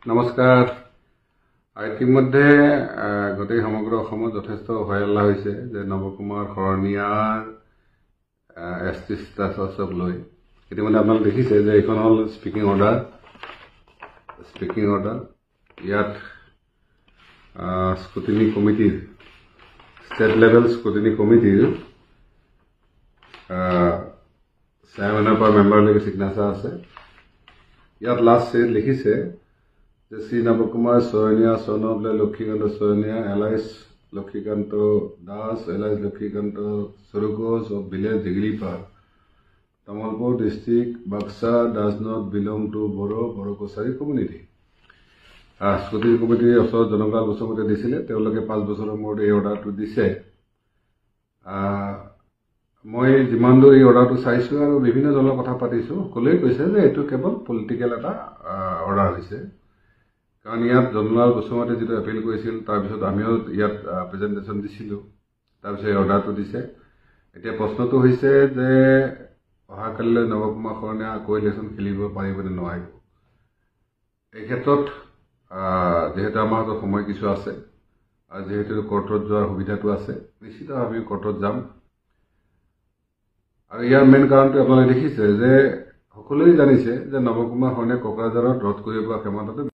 নমস্কাৰ। ইতিমধ্যে গোটেই সমগ্ৰ অসমত যথেষ্ট হয়হল্লা হৈছে যে নৱকুমাৰ শৰণীয়াৰ এছটি ষ্টেটাছক লৈ। ইতিমধ্যে আপোনালোকে দেখিছে যে এইখন হ'ল স্পিকিং অৰ্ডাৰ। ইয়াত স্ক্ৰুটিনি কমিটিৰ ষ্টেট লেভেল স্ক্ৰুটিনি কমিটিৰ চেয়াৰমেনৰ পৰা মেম্বাৰলৈকে চিগনেচাৰ আছে। ইয়াত লাষ্ট লিখিছে যে Shri Nabakumar Saraniya son of Lakshmikanta Saraniya alias Lakshmikanta Das alias Lakshmikanta Sarugoj of village Digripar Tamulpur district Baksa does not belong to Boro Kachari community. Scrutiny কমিটিৰ ওচৰত জনকাল বসুমতীয়ে দিছিলে, তেওঁলোকে 5 বছৰৰ মূৰত এই অৰ্ডাৰটো দিছে। মই যিমান দূৰ এই অৰ্ডাৰটো চাইছোঁ আৰু বিভিন্ন জনৰ কথা পাতিছোঁ, সকলোৱে কৈছে যে এইটো কেৱল পলিটিকেল এটা অৰ্ডাৰ হৈছে। কাৰণ ইয়াত জনলাল বসুমতীয়ে যিটো এপিল কৰিছিল, তাৰপিছত আমিও ইয়াত প্ৰেজেণ্টেশ্যন দিছিলোঁ, তাৰপিছত এই অৰ্ডাৰটো দিছে। এতিয়া প্ৰশ্নটো হৈছে যে অহাকালিলৈ নৱকুমাৰ শৰণীয়া আকৌ ইলেকশ্যন খেলিব পাৰিব নে নোৱাৰিব। এই ক্ষেত্ৰত যিহেতু আমাৰ হাতত সময় কিছু আছে আৰু যিহেতু কোৰ্টত যোৱাৰ সুবিধাটো আছে, নিশ্চিতভাৱে আমি কোৰ্টত যাম। আৰু ইয়াৰ মেইন কাৰণটো আপোনালোকে দেখিছে যে সকলোৱে জানিছে যে নৱকুমাৰ শৰণীয়া কোকৰাঝাৰত ৰোধ কৰিব পৰা ক্ষমতাটো